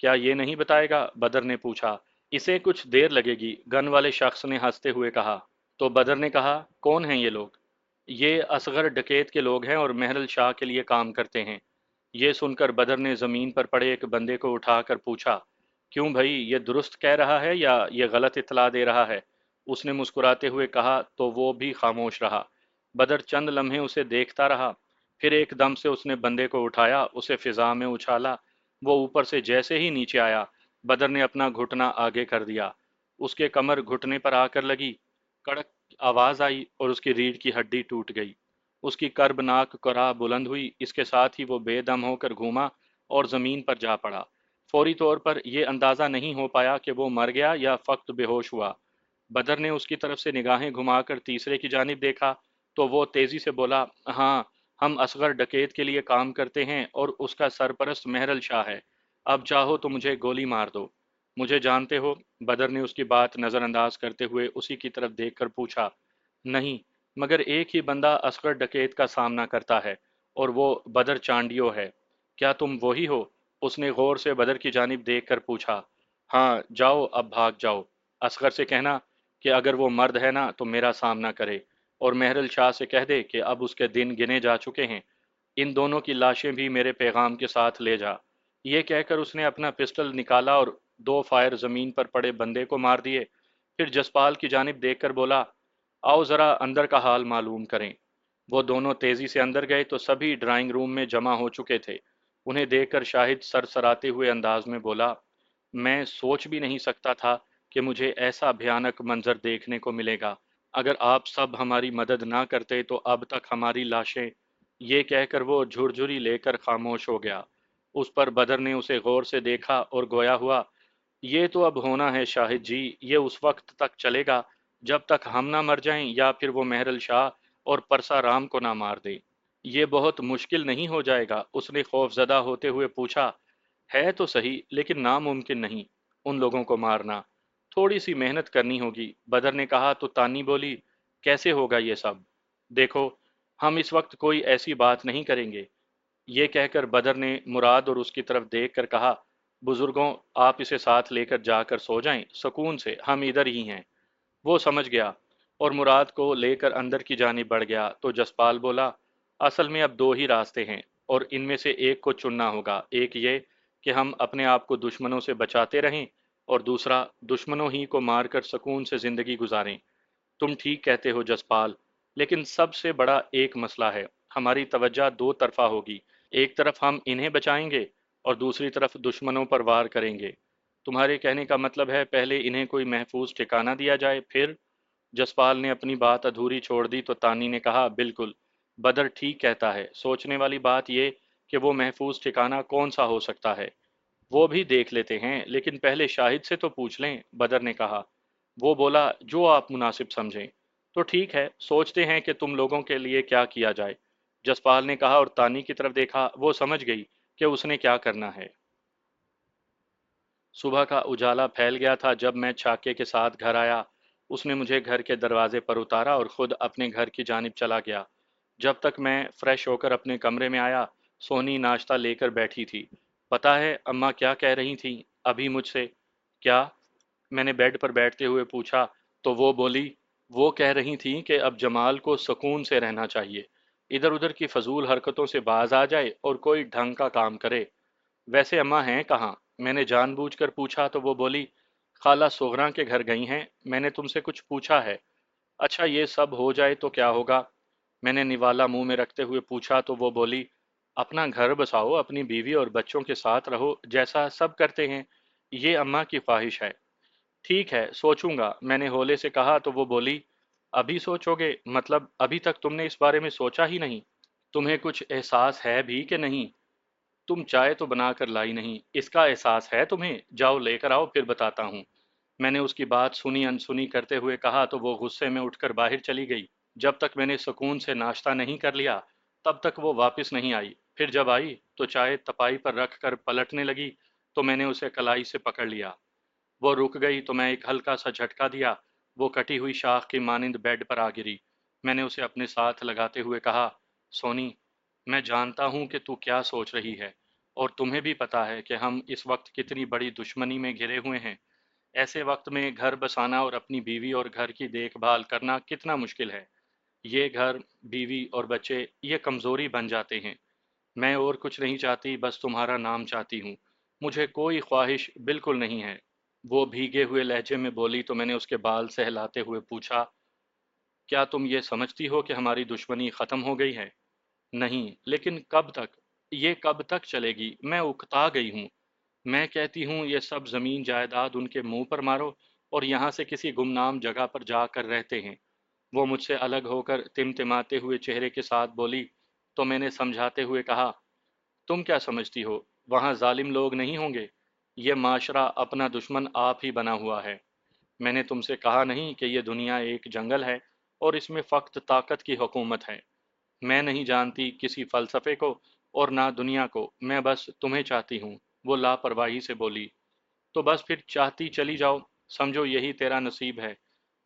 A: کیا یہ نہیں بتائے گا؟ بدر نے پوچھا۔ اسے کچھ دیر لگے گی، گن والے شخص نے ہنستے ہوئے کہا۔ تو بدر نے کہا، کون ہیں یہ لوگ؟ یہ اصغر ڈکیت کے لوگ ہیں اور مہرل شاہ کے لیے کام کرتے ہیں۔ یہ سن کر بدر نے زمین پر پڑے ایک بندے کو اٹھا کر پوچھا، کیوں بھائی، یہ درست کہہ رہا ہے یا یہ غلط اطلاع دے رہا ہے؟ اس نے مسکراتے ہوئے کہا تو وہ بھی خاموش رہا۔ بدر چند لمحے اسے دیکھتا رہا، پھر ایک دم سے اس نے بندے کو اٹھایا، اسے فضا میں اچھالا۔ وہ اوپر سے جیسے ہی نیچے آیا، بدر نے اپنا گھٹنا آگے کر دیا، اس کے کمر گھٹنے پر آ کر لگی، کڑک آواز آئی اور اس کی ریڑھ کی ہڈی ٹوٹ گئی۔ اس کی کربناک کرا بلند ہوئی، اس کے ساتھ ہی وہ بے دم ہو کر گھوما اور زمین پر جا پڑا۔ فوری طور پر یہ اندازہ نہیں ہو پایا کہ وہ مر گیا یا فقط بے ہوش ہوا۔ بدر نے اس کی طرف سے نگاہیں گھما کر تیسرے کی جانب دیکھا تو وہ تیزی سے بولا، ہاں، ہم اصغر ڈکیت کے لیے کام کرتے ہیں اور اس کا سرپرست مہرل شاہ ہے۔ اب چاہو تو مجھے گولی مار دو۔ مجھے جانتے ہو؟ بدر نے اس کی بات نظر انداز کرتے ہوئے اسی کی طرف دیکھ کر پوچھا۔ نہیں، مگر ایک ہی بندہ اصغر ڈکیت کا سامنا کرتا ہے، اور وہ بدر چانڈیو ہے۔ کیا تم وہی ہو؟ اس نے غور سے بدر کی جانب دیکھ کر پوچھا۔ ہاں، جاؤ اب بھاگ جاؤ۔ اصغر سے کہنا کہ اگر وہ مرد ہے نا تو میرا سامنا کرے، اور مہرل شاہ سے کہہ دے کہ اب اس کے دن گنے جا چکے ہیں۔ ان دونوں کی لاشیں بھی میرے پیغام کے ساتھ لے جا۔ یہ کہہ کر اس نے اپنا پسٹل نکالا اور 2 فائر زمین پر پڑے بندے کو مار دیے، پھر جسپال کی جانب دیکھ کر بولا، آؤ ذرا اندر کا حال معلوم کریں۔ وہ دونوں تیزی سے اندر گئے تو سبھی ڈرائنگ روم میں جمع ہو چکے تھے۔ انہیں دیکھ کر شاہد سر سراتے ہوئے انداز میں بولا، میں سوچ بھی نہیں سکتا تھا کہ مجھے ایسا بھیانک منظر دیکھنے کو ملے گا۔ اگر آپ سب ہماری مدد نہ کرتے تو اب تک ہماری لاشیں… یہ کہہ کر وہ جھرجھری لے کر خاموش ہو گیا۔ اس پر بدر نے اسے غور سے دیکھا اور گویا ہوا، یہ تو اب ہونا ہے شاہد جی، یہ اس وقت تک چلے گا جب تک ہم نہ مر جائیں یا پھر وہ مہرل شاہ اور پرسا رام کو نہ مار دے۔ یہ بہت مشکل نہیں ہو جائے گا؟ اس نے خوف زدہ ہوتے ہوئے پوچھا۔ ہے تو صحیح، لیکن ناممکن نہیں ان لوگوں کو مارنا۔ تھوڑی سی محنت کرنی ہوگی، بدر نے کہا تو تانی بولی، کیسے ہوگا یہ سب؟ دیکھو، ہم اس وقت کوئی ایسی بات نہیں کریں گے۔ یہ کہہ کر بدر نے مراد اور اس کی طرف دیکھ کر کہا، بزرگوں، آپ اسے ساتھ لے کر جا کر سو جائیں سکون سے، ہم ادھر ہی ہیں۔ وہ سمجھ گیا اور مراد کو لے کر اندر کی جانب بڑھ گیا تو جسپال بولا، اصل میں اب 2 ہی راستے ہیں اور ان میں سے ایک کو چننا ہوگا، ایک یہ کہ ہم اپنے آپ کو دشمنوں سے بچاتے رہیں، اور دوسرا دشمنوں ہی کو مار کر سکون سے زندگی گزاریں۔ تم ٹھیک کہتے ہو جسپال، لیکن سب سے بڑا ایک مسئلہ ہے، ہماری توجہ 2 طرفہ ہوگی۔ ایک طرف ہم انہیں بچائیں گے اور دوسری طرف دشمنوں پر وار کریں گے۔ تمہارے کہنے کا مطلب ہے پہلے انہیں کوئی محفوظ ٹھکانہ دیا جائے، پھر… جسپال نے اپنی بات ادھوری چھوڑ دی تو تانی نے کہا، بالکل، بدر ٹھیک کہتا ہے۔ سوچنے والی بات یہ کہ وہ محفوظ ٹھکانہ کون سا ہو سکتا ہے، وہ بھی دیکھ لیتے ہیں، لیکن پہلے شاہد سے تو پوچھ لیں، بدر نے کہا۔ وہ بولا، جو آپ مناسب سمجھیں۔ تو ٹھیک ہے، سوچتے ہیں کہ تم لوگوں کے لیے کیا کیا جائے، جسپال نے کہا اور تانی کی طرف دیکھا۔ وہ سمجھ گئی کہ اس نے کیا کرنا ہے۔ صبح کا اجالا پھیل گیا تھا جب میں چھاکے کے ساتھ گھر آیا۔ اس نے مجھے گھر کے دروازے پر اتارا اور خود اپنے گھر کی جانب چلا گیا۔ جب تک میں فریش ہو کر اپنے کمرے میں آیا، سونی ناشتہ لے کر بیٹھی تھی۔ پتا ہے اماں کیا کہہ رہی تھیں ابھی مجھ سے؟ کیا؟ میں نے بیڈ پر بیٹھتے ہوئے پوچھا تو وہ بولی، وہ کہہ رہی تھیں کہ اب جمال کو سکون سے رہنا چاہیے، ادھر ادھر کی فضول حرکتوں سے باز آ جائے اور کوئی ڈھنگ کا کام کرے۔ ویسے اماں ہیں کہاں؟ میں نے جان بوجھ کر پوچھا تو وہ بولی، خالہ سغراں کے گھر گئی ہیں، میں نے تم سے کچھ پوچھا ہے؟ اچھا یہ سب ہو جائے تو کیا ہوگا؟ میں نے نوالا منہ میں رکھتے ہوئے پوچھا تو وہ بولی، اپنا گھر بساؤ، اپنی بیوی اور بچوں کے ساتھ رہو جیسا سب کرتے ہیں، یہ اماں کی خواہش ہے۔ ٹھیک ہے، سوچوں گا، میں نے ہولے سے کہا تو وہ بولی، ابھی سوچو گے؟ مطلب ابھی تک تم نے اس بارے میں سوچا ہی نہیں؟ تمہیں کچھ احساس ہے بھی کہ نہیں؟ تم چائے تو بنا کر لائی نہیں، اس کا احساس ہے تمہیں؟ جاؤ لے کر آؤ پھر بتاتا ہوں۔ میں نے اس کی بات سنی انسنی کرتے ہوئے کہا تو وہ غصے میں اٹھ کر باہر چلی گئی۔ جب تک میں نے سکون سے ناشتہ نہیں کر لیا تب تک وہ واپس نہیں آئی۔ پھر جب آئی تو چائے تپائی پر رکھ کر پلٹنے لگی تو میں نے اسے کلائی سے پکڑ لیا۔ وہ رک گئی تو میں ایک ہلکا سا جھٹکا دیا، وہ کٹی ہوئی شاخ کی مانند بیڈ پر آ گری۔ میں نے اسے اپنے ساتھ لگاتے ہوئے کہا، سونی، میں جانتا ہوں کہ تو کیا سوچ رہی ہے اور تمہیں بھی پتا ہے کہ ہم اس وقت کتنی بڑی دشمنی میں گھرے ہوئے ہیں۔ ایسے وقت میں گھر بسانا اور اپنی بیوی اور گھر کی دیکھ بھال کرنا کتنا مشکل ہے۔ یہ گھر، بیوی اور بچے، یہ کمزوری بن جاتے ہیں۔ میں اور کچھ نہیں چاہتی، بس تمہارا نام چاہتی ہوں۔ مجھے کوئی خواہش بالکل نہیں ہے۔ وہ بھیگے ہوئے لہجے میں بولی تو میں نے اس کے بال سہلاتے ہوئے پوچھا، کیا تم یہ سمجھتی ہو کہ ہماری دشمنی ختم ہو گئی ہے؟ نہیں، لیکن کب تک؟ یہ کب تک چلے گی؟ میں اکتا گئی ہوں۔ میں کہتی ہوں یہ سب زمین جائیداد ان کے منہ پر مارو اور یہاں سے کسی گمنام جگہ پر جا کر رہتے ہیں۔ وہ مجھ سے الگ ہو کر تمتماتے ہوئے چہرے کے ساتھ بولی تو میں نے سمجھاتے ہوئے کہا، تم کیا سمجھتی ہو وہاں ظالم لوگ نہیں ہوں گے؟ یہ معاشرہ اپنا دشمن آپ ہی بنا ہوا ہے۔ میں نے تم سے کہا نہیں کہ یہ دنیا ایک جنگل ہے اور اس میں فقط طاقت کی حکومت ہے؟ میں نہیں جانتی کسی فلسفے کو اور نہ دنیا کو، میں بس تمہیں چاہتی ہوں۔ وہ لاپرواہی سے بولی، تو بس پھر چاہتی چلی جاؤ، سمجھو یہی تیرا نصیب ہے۔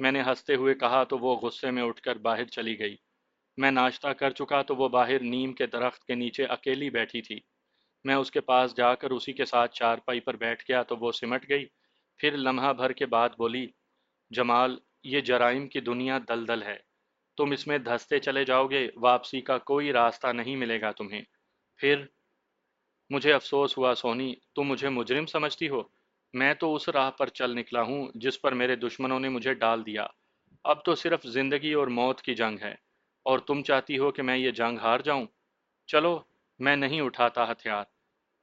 A: میں نے ہنستے ہوئے کہا تو وہ غصے میں اٹھ کر باہر چلی گئی۔ میں ناشتہ کر چکا تو وہ باہر نیم کے درخت کے نیچے اکیلی بیٹھی تھی۔ میں اس کے پاس جا کر اسی کے ساتھ چارپائی پر بیٹھ گیا تو وہ سمٹ گئی۔ پھر لمحہ بھر کے بعد بولی، جمال، یہ جرائم کی دنیا دلدل ہے، تم اس میں دھستے چلے جاؤ گے، واپسی کا کوئی راستہ نہیں ملے گا تمہیں۔ پھر مجھے افسوس ہوا سونی، تم مجھے مجرم سمجھتی ہو؟ میں تو اس راہ پر چل نکلا ہوں جس پر میرے دشمنوں نے مجھے ڈال دیا۔ اب تو صرف زندگی اور موت کی جنگ ہے، اور تم چاہتی ہو کہ میں یہ جنگ ہار جاؤں؟ چلو، میں نہیں اٹھاتا ہتھیار۔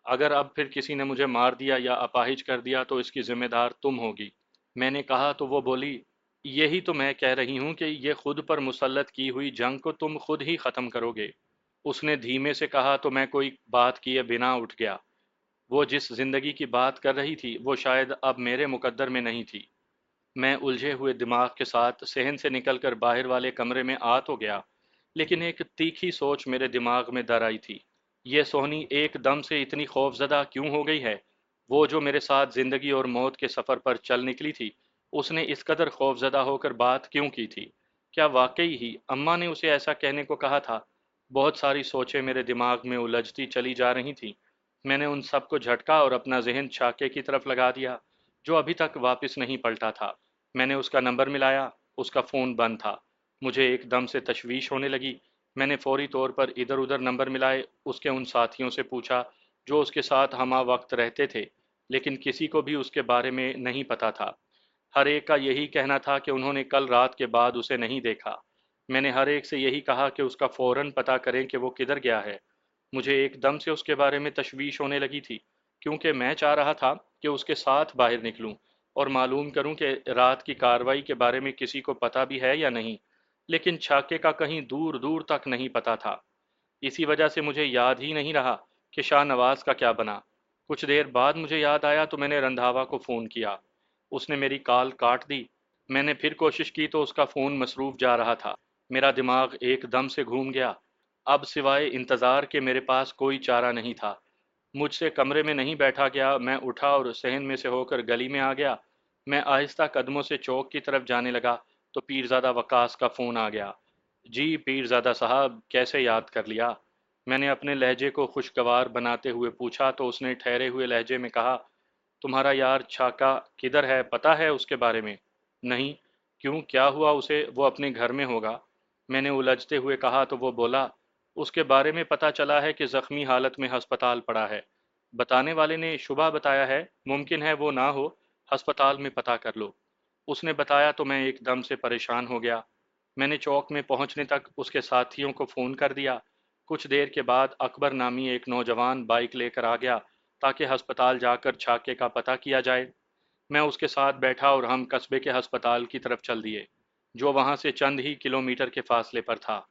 A: اگر اب پھر کسی نے مجھے مار دیا یا اپاہج کر دیا تو اس کی ذمہ دار تم ہوگی۔ میں نے کہا تو وہ بولی، یہی تو میں کہہ رہی ہوں کہ یہ خود پر مسلط کی ہوئی جنگ کو تم خود ہی ختم کرو گے۔ اس نے دھیمے سے کہا تو میں کوئی بات کیے بنا اٹھ گیا۔ وہ جس زندگی کی بات کر رہی تھی وہ شاید اب میرے مقدر میں نہیں تھی۔ میں الجھے ہوئے دماغ کے ساتھ صحن سے نکل کر باہر والے کمرے میں آ تو گیا، لیکن ایک تیکھی سوچ میرے دماغ میں در آئی تھی۔ یہ سونی ایک دم سے اتنی خوف زدہ کیوں ہو گئی ہے؟ وہ جو میرے ساتھ زندگی اور موت کے سفر پر چل نکلی تھی، اس نے اس قدر خوف زدہ ہو کر بات کیوں کی تھی؟ کیا واقعی ہی اماں نے اسے ایسا کہنے کو کہا تھا؟ بہت ساری سوچیں میرے دماغ میں الجھتی چلی جا رہی تھیں۔ میں نے ان سب کو جھٹکا اور اپنا ذہن چھاکے کی طرف لگا دیا، جو ابھی تک واپس نہیں پلٹا تھا۔ میں نے اس کا نمبر ملایا، اس کا فون بند تھا۔ مجھے ایک دم سے تشویش ہونے لگی۔ میں نے فوری طور پر ادھر ادھر نمبر ملائے، اس کے ان ساتھیوں سے پوچھا جو اس کے ساتھ ہمہ وقت رہتے تھے، لیکن کسی کو بھی اس کے بارے میں نہیں پتا تھا۔ ہر ایک کا یہی کہنا تھا کہ انہوں نے کل رات کے بعد اسے نہیں دیکھا۔ میں نے ہر ایک سے یہی کہا کہ اس کا فوراً پتہ کریں کہ وہ کدھر گیا ہے۔ مجھے ایک دم سے اس کے بارے میں تشویش ہونے لگی تھی، کیونکہ میں چاہ رہا تھا کہ اس کے ساتھ باہر نکلوں اور معلوم کروں کہ رات کی کارروائی کے بارے میں کسی کو پتہ بھی ہے یا نہیں، لیکن چھاکے کا کہیں دور دور تک نہیں پتہ تھا۔ اسی وجہ سے مجھے یاد ہی نہیں رہا کہ شاہ نواز کا کیا بنا۔ کچھ دیر بعد مجھے یاد آیا تو میں نے رندھاوا کو فون کیا۔ اس نے میری کال کاٹ دی۔ میں نے پھر کوشش کی تو اس کا فون مصروف جا رہا تھا۔ میرا دماغ ایک دم سے گھوم گیا۔ اب سوائے انتظار کے میرے پاس کوئی چارہ نہیں تھا۔ مجھ سے کمرے میں نہیں بیٹھا گیا۔ میں اٹھا اور صحن میں سے ہو کر گلی میں آ گیا۔ میں آہستہ قدموں سے چوک کی طرف جانے لگا تو پیرزادہ وقاص کا فون آ گیا۔ جی پیرزادہ صاحب، کیسے یاد کر لیا؟ میں نے اپنے لہجے کو خوشگوار بناتے ہوئے پوچھا تو اس نے ٹھہرے ہوئے لہجے میں کہا، تمہارا یار چھاکا کدھر ہے؟ پتہ ہے اس کے بارے میں؟ نہیں۔ کیوں، کیا ہوا اسے؟ وہ اپنے گھر میں ہوگا۔ میں نے الجھتے ہوئے کہا تو وہ بولا، اس کے بارے میں پتہ چلا ہے کہ زخمی حالت میں ہسپتال پڑا ہے۔ بتانے والے نے شبہ بتایا ہے، ممکن ہے وہ نہ ہو، ہسپتال میں پتہ کر لو۔ اس نے بتایا تو میں ایک دم سے پریشان ہو گیا۔ میں نے چوک میں پہنچنے تک اس کے ساتھیوں کو فون کر دیا۔ کچھ دیر کے بعد اکبر نامی ایک نوجوان بائک لے کر آ گیا تاکہ ہسپتال جا کر چھاکے کا پتہ کیا جائے۔ میں اس کے ساتھ بیٹھا اور ہم قصبے کے ہسپتال کی طرف چل دیے، جو وہاں سے چند ہی کلومیٹر کے فاصلے پر تھا۔